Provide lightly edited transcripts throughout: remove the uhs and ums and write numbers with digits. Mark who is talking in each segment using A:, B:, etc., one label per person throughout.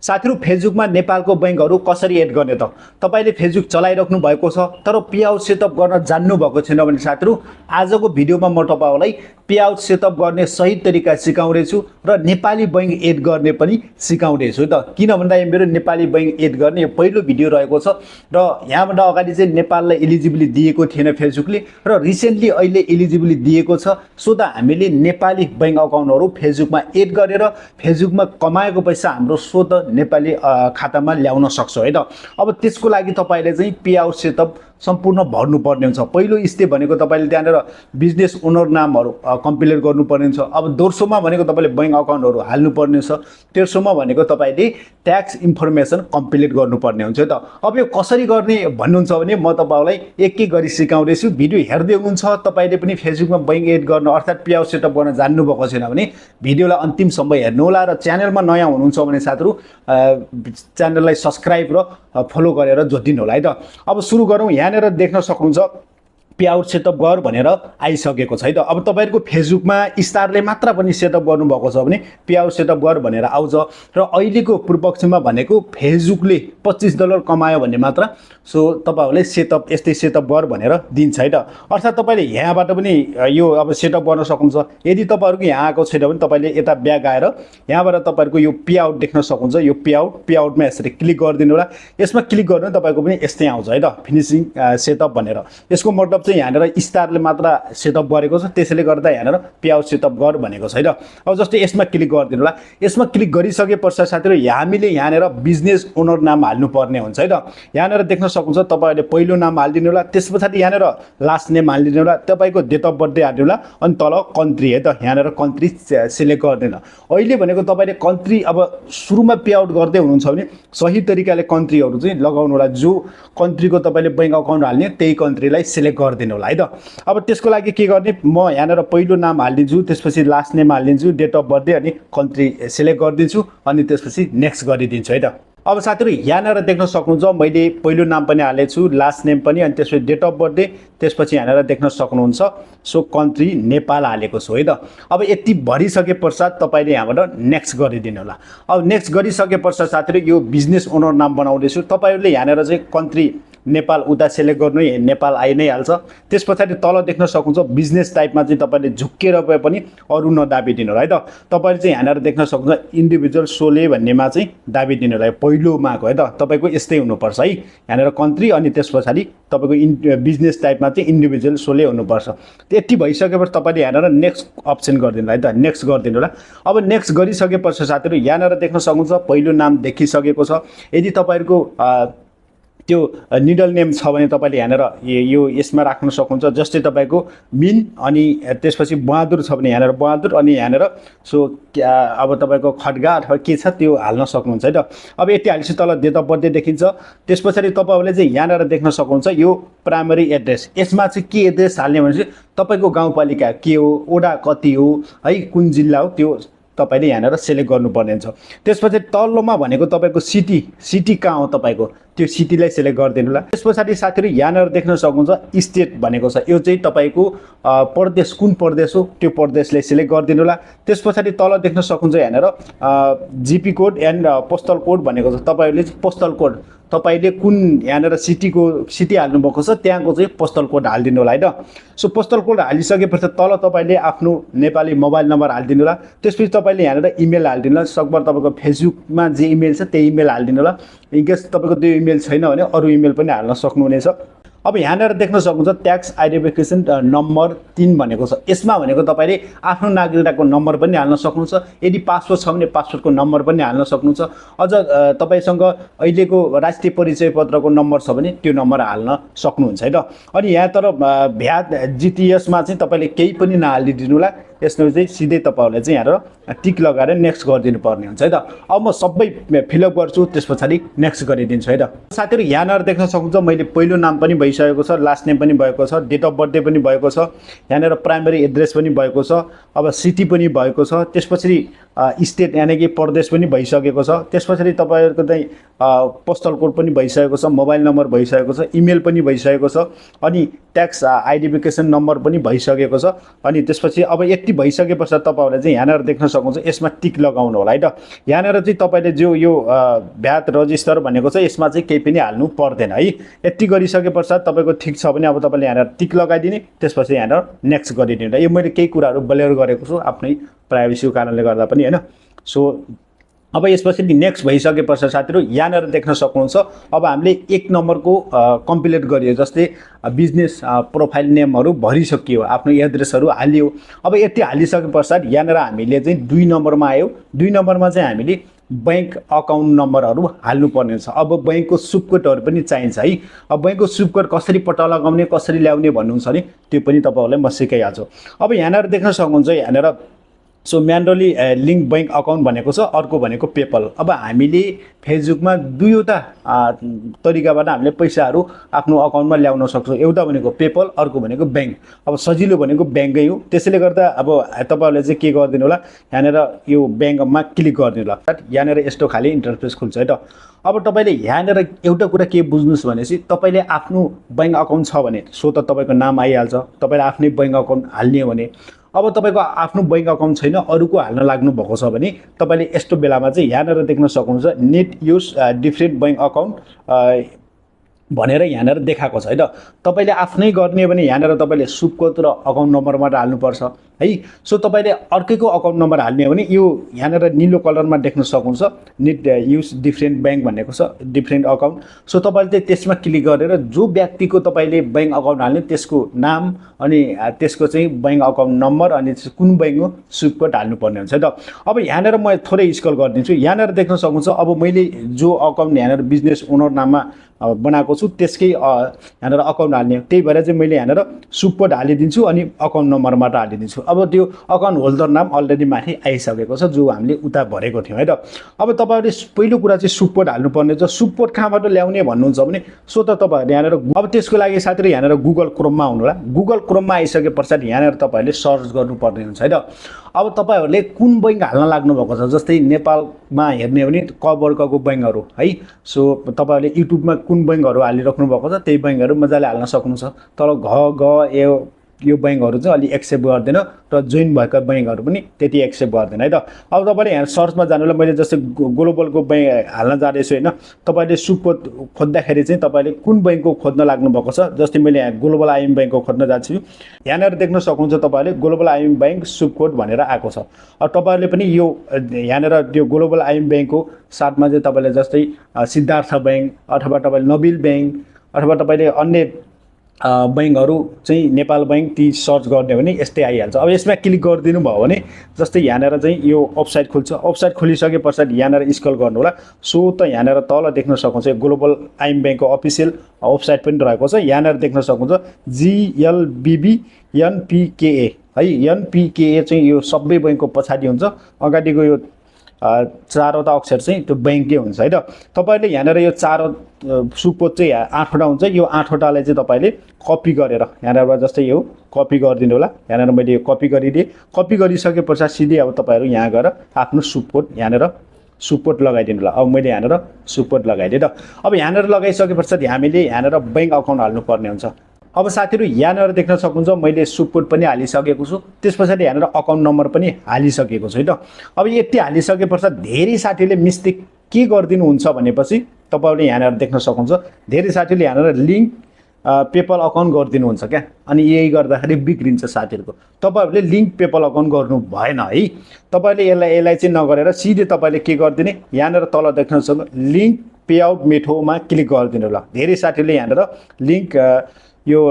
A: साथीहरु फेसबुकमा नेपालको बैंकहरु कसरी एड गर्ने त तपाईले फेसबुक चलाइराख्नु भएको छ तर पेआउट सेटअप गर्न जान्नु भएको छैन भने साथीहरु आजको भिडियोमा म तपाईलाई पेआउट सेटअप गर्ने सही तरिका सिकाउँदै छु र नेपाली बैंक एड गर्ने पनि सिकाउँदै छु त किन भन्दा यो मेरो नेपाली बैंक एड गर्ने यो पहिलो भिडियो रहेको छ र यहाँबाट अगाडि चाहिँ नेपाललाई एलिजिबिलिटी दिएको थिएन फेसबुकले र रिसेन्टली अहिले एलिजिबिलिटी दिएको छ सो द हामीले नेपाली बैंक अकाउन्टहरु फेसबुकमा एड गरेर फेसबुकमा कमाएको पैसा हाम्रो स्वत नेपाली खातामा ल्याउन सक्छौ है त अब त्यसको लागि तपाईले चाहिँ पेआउट सेटअप सम्पूर्ण भर्नु पर्ने हुन्छ पहिलो स्टेप भनेको तपाईले त्यहाँनेर बिजनेस ओनर नामहरु कम्प्लिट गर्नु पर्ने हुन्छ अब दोस्रोमा भनेको तपाईले बैंक अकाउन्टहरु हाल्नु पर्ने छ तेस्रोमा भनेको तपाईले ट्याक्स इन्फर्मेसन कम्प्लिट गर्नु पर्ने हुन्छ है त अब यो कसरी गर्ने भन्नुहुन्छ भने म तपाईलाई एक एक गरी सिकाउँदै छु भिडियो हेर्दै हुनुहुन्छ तपाईले पनि फेसबुकमा बैंक एड गर्न अर्थात पेआउट सेटअप गर्न जान्नु भएको छैन भने भिडियोलाई अन्तिमसम्म हेर्नु होला र च्यानलमा नयाँ हुनुहुन्छ भने साथीहरु च्यानललाई सब्स्क्राइब र फलो गरेर जोडिदिनु होला है त अब सुरु गरौँ यहाँनेर देख्न सक्नुहुन्छ पेआउट सेटअप गर भनेर आइसकेको छ है त अब तपाईहरुको फेसबुकमा स्टारले मात्र पनि सेटअप गर्नु भएको छ भने पेआउट सेटअप गर भनेर आउँछ र अहिलेको पूर्वपक्षमा भनेको फेसबुकले $25 कमायो भने मात्र सो तपाईहरुले सेटअप यस्तै सेटअप गर भनेर दिन्छ है त अर्थात तपाईले यहाँबाट पनि यो अब सेटअप गर्न सक्नुहुन्छ यदि तपाईहरुको यहाँ आएको छैन भने तपाईले यता ब्याक आएर यहाँबाट तपाईहरुको यो पेआउट देख्न सक्नुहुन्छ यो पेआउटमा यसरी क्लिक गरिदिनु होला यसमा क्लिक गर्नु तपाईको पनि यस्तै आउँछ है त फिनिशिङ सेटअप भनेर यसको मतलब चाहिँ यहाँनेर स्टारले मात्र सेटअप गरेको छ त्यसैले गर्दा यहाँनेर पेआउट सेटअप गर भनेको छ है त अब जस्तै यसमा क्लिक गरिदिनु होला यसमा क्लिक गरिसके पश्चात साथीहरु हामीले यहाँनेर बिजनेस ओनर नाम हाल्नु पर्ने हुन्छ है त यहाँनेर देख्न सक्नुहुन्छ तपाईहरुले पहिलो नाम हाल्दिनु होला त्यसपछि यहाँनेर लास्ट नेम हाल्दिनु होला तपाईको डेट अफ बर्थ हाल्दिनु होला अनि तल कन्ट्री है त यहाँनेर कन्ट्री सिलेक्ट गर्दिनु अहिले भनेको तपाईले कन्ट्री अब सुरुमा पेआउट गर्दै हुनुहुन्छ भने सही तरिकाले कन्ट्रीहरु चाहिँ लगाउनु होला जो कन्ट्रीको तपाईले बैंक अकाउन्ट हाल्ने त्यही कन्ट्रीलाई सिलेक्ट गर्दिनु होला है त अब त्यसको लागि के गर्ने म यहाँनेर पहिलो नाम हाल्दिन्छु त्यसपछि लास्ट नेम हाल्दिन्छु डेट अफ बर्थ अनि कन्ट्री सिलेक्ट गर्दिन्छु अनि त्यसपछि नेक्स्ट गरिदिन्छु है त अब साथीहरु यहाँनेर देख्न सक्नुहुन्छ मैले पहिलो नाम पनि हालेको छु लास्ट नेम पनि अनि त्यसपछि डेट अफ बर्थ त्यसपछि यहाँनेर देख्न सक्नुहुन्छ सो कन्ट्री नेपाल हालेको छु है त अब यति भरिसके पश्चात तपाईले यहाँबाट नेक्स्ट गरिदिनु होला अब नेक्स्ट गरिसके पश्चात साथीहरु यो बिजनेस ओनर नाम बनाउँदै छु तपाईहरुले यहाँनेर चाहिँ कन्ट्री नेपाल उता सिलेक्ट गर्नु नेपाल आइ नै हाल्छ त्यसपछि तल देख्न सक्नुहुन्छ बिजनेस टाइपमा चाहिँ तपाईले झुक्केर भए पनि अरु नदाबिदिनु होला है त तपाईले चाहिँ यहाँनेर देख्न सक्नुहुन्छ इन्डिभिजुअल सोले भन्नेमा चाहिँ दाबिदिनु होला पहिलोमाको है त तपाईको यस्तै हुनुपर्छ है यहाँनेर कन्ट्री अनि त्यसपछि तपाईको बिजनेस टाइपमा चाहिँ इन्डिभिजुअल सोले हुनुपर्छ त्यति भइसकेपछि तपाईले यहाँनेर नेक्स्ट अप्सन गरिदिनु है त नेक्स्ट गरिदिनु होला अब नेक्स्ट गरिसकेपछि साथीहरु यहाँनेर देख्न सक्नुहुन्छ पहिलो नाम देखिसकेको छ यदि तपाईहरुको त्यो निडल नेम छ भने तपाईले यहाँनेर यो यसमा राख्न सक्नुहुन्छ जस्तै तपाईको मिन अनि त्यसपछि बहादुर छ भने यहाँनेर बहादुर अनि यहाँनेर सो अब तपाईको खड्गा अथवा के छ त्यो हाल्न सक्नुहुन्छ है त अब यति हालिसि तल डेट अफ बर्थ देखिन्छ त्यसपछि तपाईहरुले चाहिँ यहाँनेर देख्न सक्नुहुन्छ यो प्राइमरी एड्रेस यसमा चाहिँ के एड्रेस हाल्ने भनेपछि तपाईको गाउँपालिका के हो ओडा कति हो है कुन जिल्ला हो त्यो तपाईले यहाँनेर सिलेक्ट गर्नुपर्ने हुन्छ त्यसपछि तल्लोमा भनेको तपाईको सिटी कहाँ हो तपाईको त्यो सिटीलाई सिलेक्ट गरिदिनु होला त्यसपछि साथीहरु यहाँनेर देख्न सक्नुहुन्छ स्टेट भनेको छ यो चाहिँ तपाईको प्रदेश कुन प्रदेश हो त्यो प्रदेशलाई सिलेक्ट गरिदिनु होला त्यसपछि तल देख्न सक्नुहुन्छ यहाँनेर GP code and postal code भनेको छ तपाईहरुले पोस्टल कोड तपाईले कुन यहाँनेर सिटी हाल्नु भएको छ त्यहाँको चाहिँ पोस्टल कोड हाल्दिनु होला है त सो पोस्टल कोड हालिसकेपछि तल तपाईले आफ्नो नेपाली मोबाइल नम्बर हाल्दिनु होला त्यसपछि तपाईले यहाँनेर इमेल हाल्दिनु होला सकभर तपाईको फेसबुकमा जे इमेल छ त्यही इमेल हाल्दिनु होला इनकेस तपाईको त्यो इमेल छैन भने अरु इमेल पनि हाल्न सक्नुहुनेछ अब यहाँनेर देख्न सक्नुहुन्छ ट्याक्स आइडेन्टिफिकेसन नम्बर 3 भनेको छ यसमा भनेको तपाईले आफ्नो नागरिकताको नम्बर पनि हाल्न सक्नुहुन्छ यदि पासपोर्ट छ भने पासपोर्टको नम्बर पनि हाल्न सक्नुहुन्छ अझ तपाईसँग अहिलेको राष्ट्रिय परिचय पत्रको नम्बर छ भने त्यो नम्बर हाल्न सक्नुहुन्छ है त अनि यहाँ तर भ्याट जीटीएस मा चाहिँ तपाईले केही पनि नहालिदिनु होला यसमा चाहिँ सिधै तपाईहरुले चाहिँ यहाँ टिक लगाएर नेक्स्ट गरिदिनु पर्ने हुन्छ है त अब म सबै फिलअप गर्छु त्यसपछि नेक्स्ट गरिदिन्छु है त साथीहरु यहाँनेर देख्न सक्नुहुन्छ मैले पहिलो नाम पनि भइसकेको छ लास्ट नेम पनि भएको छ डेट अफ बर्थ पनि भएको छ यहाँनेर प्राइमरी एड्रेस पनि भएको छ अब सिटी पनि भएको छ त्यसपछि स्टेट यानि कि प्रदेश पनि भइसकेको छ। त्यसपछि तपाईहरुको चाहिँ पोस्टल कोड पनि भइसकेको छ, मोबाइल नम्बर भइसकेको छ, इमेल पनि भइसकेको छ, अनि ट्याक्स आइडेन्टिफिकेसन नम्बर पनि भइसकेको छ। अनि त्यसपछि अब यति भइसकेपछि तपाईहरुले चाहिँ यहाँनिर देख्न सक्नुहुन्छ, यसमा टिक लगाउनु होला है त। यहाँनिर चाहिँ तपाईले जो यो भ्याट रजिस्टर भनेको छ यसमा चाहिँ केही पनि हाल्नु पर्दैन है। यति गरिसके पश्चात तपाईको ठीक छ भने अब तपाईले यहाँनिर टिक लगाइदिने, त्यसपछि यहाँनिर नेक्स्ट गरिदिनु। यो मैले केही कुराहरु ब्लेयर गरेको छु आफ्नै प्राइभेसीको कारणले गर्दा पनि हैन। सो अब यसपछि नेक्स्ट भइसके पश्चात साथीहरु यहाँनिर देख्न सक्नुहुन्छ, अब हामीले 1 नम्बरको कम्प्लिट गरियो। जस्तै बिजनेस प्रोफाइल नेमहरु भरिसकियो, आफ्नो एड्रेसहरु हालियो। अब यति हालिसके पश्चात यहाँनिर हामीले चाहिँ 2 नम्बरमा आयो। 2 नम्बरमा चाहिँ हामीले बैंक अकाउन्ट नम्बरहरु हाल्नु पर्ने छ। अब बैंकको सुपकोडहरु पनि चाहिन्छ है। अब बैंकको सुपकोड कसरी पत्ता लगाउने, कसरी ल्याउने भन्नुहुन्छ नि, त्यो पनि तपाईहरुलाई म सिकाइहाल्छु। अब यहाँनिर देख्न सक्नुहुन्छ, यहाँनिर so manually link bank account भनेको छ, अर्को भनेको पेपल। अब हामीले फेसबुकमा दुईवटा तरिकाबाट हामीले पैसाहरु आफ्नो अकाउन्टमा ल्याउन सक्छौं। एउटा भनेको पेपल, अर्को भनेको बैंक। अब सजिलो भनेको बैंकै हो। त्यसैले गर्दा अब तपाईहरुले चाहिँ के गर्दिनु होला, यहाँनिर यो बैंकमा क्लिक गर्दिनु होला। यहाँनिर यस्तो खाली इन्टरफेस खुल्छ है त। अब तपाईले यहाँनिर एउटा कुरा के बुझ्नुस् भनेपछि, तपाईले आफ्नो बैंक अकाउन्ट छ भने सो त तपाईको नाम आइहाल्छ। तपाईले आफ्नै बैंक अकाउन्ट हाल्ने हो भने, अब तपाईको आफ्नो बैंक अकाउन्ट छैन, अरूको हाल्न लाग्नु भएको छ भने तपाईले यस्तो बेलामा चाहिँ यहाँनिर देख्न सक्नुहुन्छ, net use different bank account भनेर यहाँनिर देखाएको छ है त। तपाईले आफ्नै गर्ने भने यहाँनिर तपाईले सुपकोड र अकाउन्ट नम्बर मात्र हाल्नु पर्छ है। सो तपाईले अर्कैको अकाउन्ट नम्बर हाल्ने हो भने यो यहाँनिर नीलो कलरमा देख्न सक्नुहुन्छ, नेट युज डिफरेन्ट बैंक भनेको छ, डिफरेन्ट अकाउन्ट। सो तपाईले चाहिँ त्यसमा क्लिक गरेर जो व्यक्तिको तपाईले बैंक अकाउन्ट हाल्ने त्यसको नाम अनि त्यसको चाहिँ बैंक अकाउन्ट नम्बर अनि कुन बैंक हो सुपकोड हाल्नु पर्ने हुन्छ है त। अब यहाँनिर म थोरै स्क्रल गरिदिन्छु। यहाँनिर देख्न सक्नुहुन्छ, अब मैले जो अकाउन्ट यहाँनिर बिजनेस ओनर नाममा बनाएको छु त्यसकै यहाँनिर अकाउन्ट हाल्ने, त्यही भएर चाहिँ मैले यहाँनिर सुपकोड हालिदिन्छु अनि अकाउन्ट नम्बर मात्र हालिदिन्छु। अब त्यो अकाउन्ट होल्डर नाम अलरेडी माथि आइसकेको छ, जो हामीले उता भरेको थियौं है त। अब तपाईहरुले पहिलो कुरा चाहिँ सुपकोड हाल्नु पर्ने छ। सुपकोड कहाँबाट ल्याउने भन्नुहुन्छ भने सो त तपाईहरुले यहाँनिर, अब त्यसको लागि साथीहरु यहाँनिर गुगल क्रोममा आउनु होला। गुगल क्रोममा आइसके पश्चात यहाँनिर तपाईहरुले सर्च गर्नुपर्ने हुन्छ है त। अब तपाईहरुले कुन बैंक हाल्न लाग्नु भएको छ, जस्तै नेपालमा हेर्ने हो भने क वर्गको बैंकहरु है। सो तपाईहरुले युट्युबमा कुन बैंकहरु हालिराख्नु भएको छ त्यही बैंकहरु मजाले हाल्न सक्नुहुन्छ। तर घ यो बैंकहरु चाहिँ अलि एक्सेप्ट गर्दैन र जोइन भएका बैंकहरु पनि त्यति एक्सेप्ट गर्दैन है त। अब तपाईले यहाँ सर्चमा जानुलाई मैले जस्तै ग्लोबलको बैंक हाल्न जाँदैछु हैन। तपाईले सुपकोड खोज्दाखेरि चाहिँ तपाईले कुन बैंकको खोज्न लाग्नु भएको छ, जस्तै मैले यहाँ ग्लोबल आइएम बैंकको खोज्न जान्छु। यहाँनिर देख्न सक्नुहुन्छ तपाईले ग्लोबल आइएम बैंक सुपकोड भनेर आएको छ। अब तपाईहरुले पनि यो यहाँनिर त्यो ग्लोबल आइएम बैंकको साथमा चाहिँ तपाईले जस्तै सिद्धार्थ बैंक अथवा तपाईले नबिल बैंक अथवा तपाईले अन्य बैंकहरु चाहिँ नेपाल बैंक ती सर्च गर्ने हो भने यस्तै आइहाल्छ। अब यसमा क्लिक गरिदिनु भयो भने जस्तै यहाँनिर चाहिँ यो वेबसाइट खुल्छ। वेबसाइट खुलिसके पश्चात यहाँनिर स्क्रल गर्नु होला। सो त यहाँनिर तल देख्न सक्नुहुन्छ ग्लोबल आइएम बैंकको अफिसियल वेबसाइट पनि रहेको छ। यहाँनिर देख्न सक्नुहुन्छ GLBBNPKA है। NPKA चाहिँ यो सबै बैंकको पछाडी हुन्छ। अगाडिको यो चारवटा अक्षर चाहिँ त्यो बैंकै हुन्छ है त। तपाईले यहाँनिर यो चार सुपकोड चाहिँ 8वटा हुन्छ। यो 8वटालाई चाहिँ तपाईले कपी गरेर यहाँनिर जस्तै यो कपी गरिदिनु होला। यहाँनिर मैले यो कपी गरिदिए। कपी गरिसके पश्चात सिधै अब तपाईहरु यहाँ गएर आफ्नो सुपकोड यहाँनिर सुपकोड लगाइदिनु होला। अब मैले यहाँनिर सुपकोड लगाइदिए त। अब यहाँनिर लगाइसके पश्चात हामीले यहाँनिर बैंक अकाउन्ट हाल्नु पर्ने हुन्छ। अब साथीहरु यहाँनिर देख्न सक्नुहुन्छ मैले सुपकोड पनि हालिसकेको छु। त्यसपछि यहाँनिर अकाउन्ट नम्बर पनि हालिसकेको छु है त। अब यति हालिसके पश्चात धेरै साथीले मिस्टेक के गर्दिनु हुन्छ भनेपछि तपाईहरुले यहाँनिर देख्न सक्नुहुन्छ धेरै साथीले यहाँनिर लिंक पेपल अकाउन्ट गरिदिनुहुन्छ क्या। अनि यही गर्दाखेरि बिग्रिन्छ साथीहरुको। तपाईहरुले लिंक पेपल अकाउन्ट गर्नु भएन है। तपाईहरुले यसलाई चाहिँ नगरेर सिधै तपाईले के गर्दिने, यहाँनिर तल देख्न सक्नुहुन्छ लिंक पेआउट मेथडमा क्लिक गरिदिनु होला। धेरै साथीले यहाँनिर लिंक यो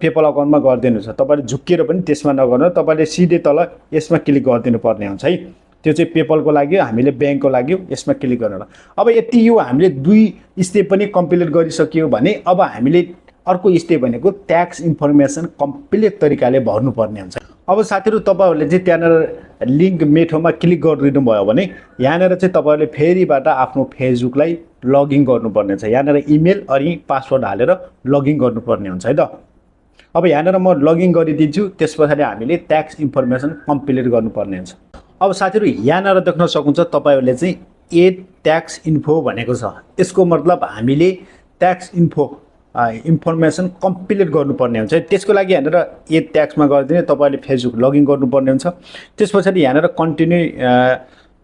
A: पेपल अकाउन्टमा गरिदिनु छ। तपाईले झुक्किएर पनि त्यसमा नगर्नु, तपाईले सिधै तल यसमा क्लिक गरिदिनु पर्ने हुन्छ है। त्यो चाहिँ पेपलको लागि, हामीले बैंकको लागि यसमा क्लिक गर्नु होला। अब यति यो हामीले 2 स्टेप पनि कम्प्लिट गरिसक्यो भने अब हामीले अर्को स्टेप भनेको ट्याक्स इन्फर्मेसन कम्प्लिट तरिकाले भर्नु पर्ने हुन्छ। अब साथीहरु तपाईहरुले चाहिँ त्यहाँनिर लिंक मेथडमा क्लिक गरिदिनु भयो भने यहाँनिर चाहिँ तपाईहरुले फेरिबाट आफ्नो फेसबुकलाई लगइन गर्नुपर्ने हुन्छ। यहाँनिर इमेल अनि पासवर्ड हालेर लगइन गर्नुपर्ने हुन्छ है त। अब यहाँनिर म लगइन गरिदिन्छु। त्यसपछि हामीले ट्याक्स इन्फर्मेसन कम्प्लिट गर्नुपर्ने हुन्छ। अब साथीहरू यहाँनिर देख्न सक्नुहुन्छ तपाईँहरूले चाहिँ एड ट्याक्स इन्फो भनेको छ। यसको मतलब हामीले ट्याक्स इन्फो इन्फर्मेसन कम्प्लिट गर्नुपर्ने हुन्छ। त्यसको लागि यहाँनिर एड ट्याक्समा गरिदिने तपाईँले फेसबुक लगइन गर्नुपर्ने हुन्छ। त्यस पछाडि यहाँनिर कन्टिन्यू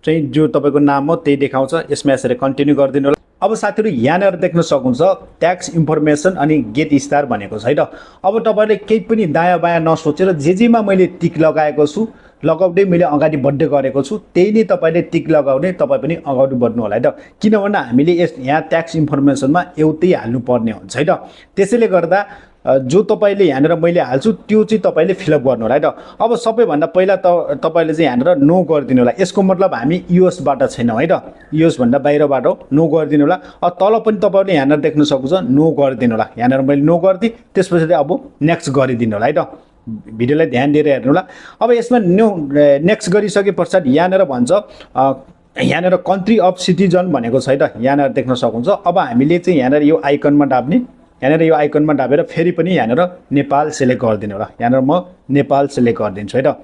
A: चाहिँ जो तपाईँको नाम हो त्यही देखाउँछ, यसमा यसरी कन्टिन्यू गरिदिनु होला। अब साथीहरू यहाँनिर देख्न सक्नुहुन्छ ट्याक्स इन्फर्मेसन अनि गेट स्टार भनेको छ है त। अब तपाईँले केही पनि दायाँ बायाँ नसोचेर जेमा मैले टिक लगाएको छु, लगाउँदै मैले अगाडि बढ्दै गरेको छु, त्यही नै तपाईँले टिक लगाउने, तपाईँ पनि अगाडि बढ्नु होला है त। किनभने हामीले यहाँ ट्याक्स इन्फर्मेसनमा एउटै हाल्नुपर्ने हुन्छ है त। त्यसैले गर्दा जो तपाईँले यहाँनिर मैले हाल्छु त्यो चाहिँ तपाईँले फिलअप गर्नु होला है त। अब सबैभन्दा पहिला तपाईँले चाहिँ यहाँनिर नो गरिदिनु होला। यसको मतलब हामी युएसबाट छैनौँ है त, युएसभन्दा बाहिरबाट हो, नो गरिदिनु होला। अब तल पनि तपाईँले यहाँनिर देख्न सक्नुहुन्छ नो गरिदिनु होला। यहाँनिर मैले नो गरिदिएँ, त्यसपछि अब नेक्स्ट गरिदिनु होला है त। भिडियोलाई ध्यान दिएर हेर्नु होला। अब यसमा नेक्स्ट गरिसके पश्चात यहाँनिर भन्छ यहाँनिर कन्ट्री अफ सिटिजन भनेको छ है त, यहाँनिर देख्न सक्नुहुन्छ। अब हामीले चाहिँ यहाँनिर यो आइकनमा दाब्ने, यहाँनिर यो आइकनमा दाबेर फेरि पनि यहाँनिर नेपाल सेलेक्ट गरिदिनु होला। यहाँनिर म नेपाल सेलेक्ट गरिदिन्छु है त।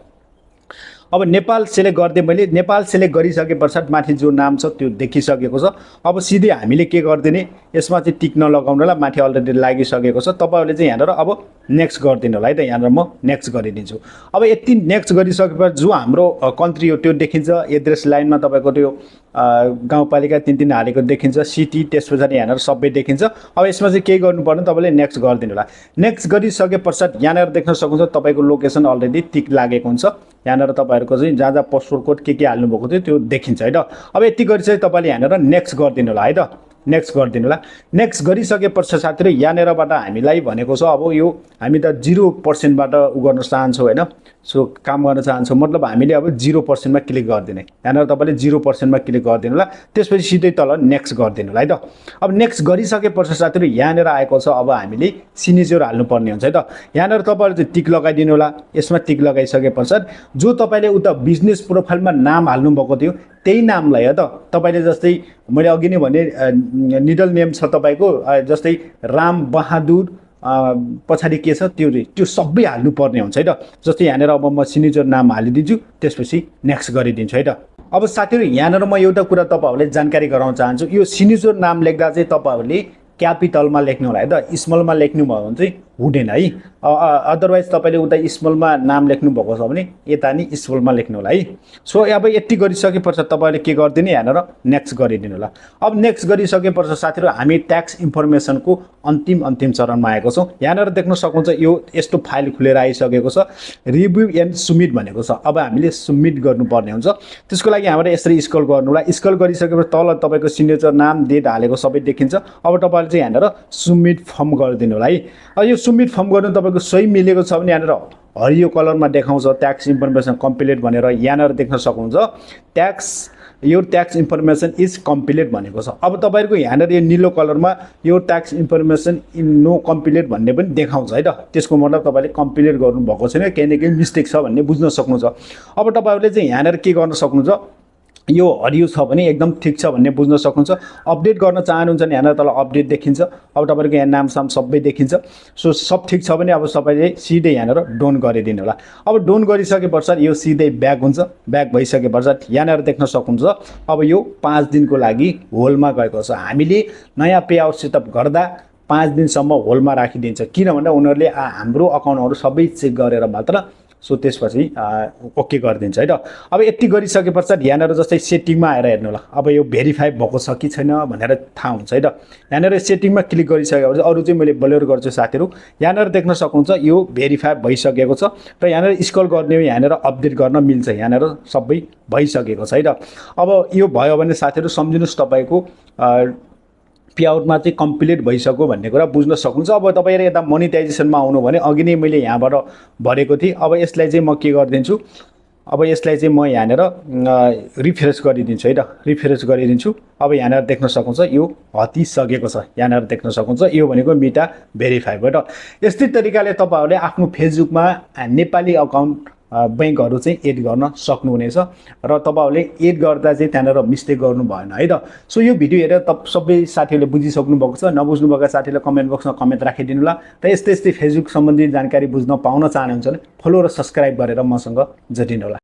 A: अब नेपाल सेलेक्ट गर्दै मैले नेपाल सेलेक्ट गरिसके पश्चात माथि जो नाम छ त्यो देखिसकेको छ। अब सिधै हामीले के गरिदिने, यसमा चाहिँ टिक नलगाउनुलाई, माथि अलरेडी लागिसकेको छ। तपाईँहरूले चाहिँ यहाँनिर अब नेक्स्ट गरिदिनु होला है त। यहाँनिर म नेक्स्ट गरिदिन्छु। अब यति नेक्स्ट गरिसकेपछि जो हाम्रो कन्ट्री हो त्यो देखिन्छ, एड्रेस लाइनमा तपाईँको त्यो गाउँपालिका 3 हालेको देखिन्छ, सिटी, त्यस पछाडि यहाँनिर सबै देखिन्छ। अब यसमा चाहिँ केही गर्नु पर्ने, तपाईँले नेक्स्ट गरिदिनु होला। नेक्स्ट गरिसके पश्चात यहाँनिर देख्न सक्नुहुन्छ तपाईँको लोकेसन अलरेडी टिक लागेको हुन्छ। यहाँनिर तपाईँहरूको चाहिँ जहाँ जहाँ पासपोर्ट कोड के हाल्नुभएको थियो त्यो देखिन्छ है त। अब यति गरिसके तपाईँले यहाँनिर नेक्स्ट गरिदिनु होला है त। नेक्स्ट गरिदिनु होला। नेक्स्ट गरिसके पश्चात साथीहरू यहाँनिरबाट हामीलाई भनेको छ अब यो हामी त 0%बाट गर्न चाहन्छौँ होइन, सो काम गर्न चाहन्छौँ, मतलब हामीले अब 0%मा क्लिक गरिदिने। यहाँनिर तपाईँले 0%मा क्लिक गरिदिनु होला। त्यसपछि सिधै तल नेक्स्ट गरिदिनु होला है त। अब नेक्स्ट गरिसके पश्चात साथीहरू यहाँनिर आएको छ अब हामीले सिग्नेचर हाल्नुपर्ने हुन्छ है त। यहाँनिर तपाईँले चाहिँ टिक लगाइदिनु होला। यसमा टिक लगाइसके पश्चात जो तपाईँले उता बिजनेस प्रोफाइलमा नाम हाल्नुभएको थियो त्यही नामलाई हो त। तपाईँले जस्तै मैले अघि नै भने निडल नेम छ तपाईँको, जस्तै राम बहादुर पछाडि के छ त्यो सबै हाल्नुपर्ने हुन्छ है त। जस्तै यहाँनिर अब म सिग्नेचर नाम हालिदिन्छु, त्यसपछि नेक्स्ट गरिदिन्छु है त। अब साथीहरू यहाँनिर म एउटा कुरा तपाईँहरूलाई जानकारी गराउन चाहन्छु। यो सिग्नेचर नाम लेख्दा चाहिँ तपाईँहरूले क्यापिटलमा लेख्नु होला है त। स्मलमा लेख्नु भयो भने चाहिँ हुँदैन है। अदरवाइज तपाईँले उता स्मलमा नाम लेख्नु भएको छ भने यता नि स्मलमा लेख्नु होला है। सो अब यति गरिसके पश्चात तपाईँले के गरिदिने, यहाँनिर नेक्स्ट गरिदिनु होला। अब नेक्स्ट गरिसके पश्चात साथीहरू हामी ट्याक्स इन्फर्मेसनको अन्तिम चरणमा आएको छौँ। यहाँनिर देख्न सक्नुहुन्छ यो यस्तो फाइल खुलेर आइसकेको छ, रिभ्यू एन्ड सबमिट भनेको छ। अब हामीले सबमिट गर्नुपर्ने हुन्छ। त्यसको लागि हाम्रो यसरी स्क्रल गर्नु होला। स्क्रल गरिसकेपछि तल तपाईँको सिग्नेचर नाम डेट हालेको सबै देखिन्छ। अब तपाईँले चाहिँ यहाँनिर सबमिट फर्म गरिदिनु होला है। अब यो सबमिट फर्म गर्नु तपाईँको सही मिलेको छ भने यहाँनिर हरियो कलरमा देखाउँछ ट्याक्स इन्फर्मेसन कम्प्लिट भनेर। यहाँनिर देख्न सक्नुहुन्छ यो ट्याक्स इन्फर्मेसन इज कम्प्लिट भनेको छ। अब तपाईँहरूको यहाँनिर यो निलो कलरमा यो ट्याक्स इन्फर्मेसन इन नो कम्प्लिट भन्ने पनि देखाउँछ है त। त्यसको मतलब तपाईँले कम्प्लिट गर्नुभएको छैन, केही न केही मिस्टेक छ भन्ने बुझ्न सक्नुहुन्छ। अब तपाईँहरूले चाहिँ यहाँनिर के गर्न सक्नुहुन्छ, यो हरियो छ भने एकदम ठिक छ भन्ने बुझ्न सक्नुहुन्छ। अपडेट गर्न चाहनुहुन्छ भने यहाँनिर तल अपडेट देखिन्छ। अब तपाईँहरूको यहाँ नामसाम सबै देखिन्छ। सो सब ठिक छ भने अब सबैले सिधै यहाँनिर डोन गरिदिनु होला। अब डोन गरिसके पश्चात यो सिधै ब्याक हुन्छ। ब्याक भइसके पश्चात यहाँनिर देख्न सक्नुहुन्छ अब यो 5 दिनको लागि होल्डमा गएको छ। हामीले नयाँ पे आउट सेटअप गर्दा 5 दिनसम्म होल्डमा राखिदिन्छ, किनभने उनीहरूले हाम्रो अकाउन्टहरू सबै चेक गरेर मात्र सो त्यसपछि ओके गरिदिन्छ है त। अब यति गरिसके पश्चात यहाँनिर जस्तै सेटिङमा आएर हेर्नु होला। अब यो भेरिफाई भएको छ कि छैन भनेर थाहा हुन्छ है त। यहाँनिर सेटिङमा क्लिक गरिसकेपछि अरू चाहिँ मैले ब्लर गर्छु साथीहरू। यहाँनिर देख्न सक्नुहुन्छ यो भेरिफाई भइसकेको छ र यहाँनिर स्क्रल गर्ने हो, यहाँनिर अपडेट गर्न मिल्छ। यहाँनिर सबै भइसकेको छ है त। अब यो भयो भने साथीहरू सम्झिनुहोस् तपाईँको पे आउटमा चाहिँ कम्प्लिट भइसक्यो भन्ने कुरा बुझ्न सक्नुहुन्छ। अब तपाईँहरू यता मोनिटाइजेसनमा आउनु भने अघि नै मैले यहाँबाट भरेको थिएँ। अब यसलाई चाहिँ म के गरिदिन्छु, अब यसलाई चाहिँ म यहाँनिर रिफ्रेस गरिदिन्छु है त। रिफ्रेस गरिदिन्छु। अब यहाँनिर देख्न सक्नुहुन्छ यो हटिसकेको छ। यहाँनिर देख्न सक्नुहुन्छ यो भनेको मिटा भेरिफाई भयो त। यस्तै तरिकाले तपाईँहरूले आफ्नो फेसबुकमा नेपाली अकाउन्ट बैंकहरू चाहिँ एड गर्न सक्नुहुनेछ र तपाईँहरूले एड गर्दा चाहिँ त्यहाँनिर मिस्टेक गर्नु भएन है त। सो यो भिडियो हेरेर सबै साथीहरूले बुझिसक्नु भएको छ। नबुझ्नुभएका साथीहरूले कमेन्ट बक्समा कमेन्ट राखिदिनु होला। र यस्तै फेसबुक सम्बन्धी जानकारी बुझ्न पाउन चाहनुहुन्छ भने फलो र सब्सक्राइब गरेर मसँग जोडिनु होला।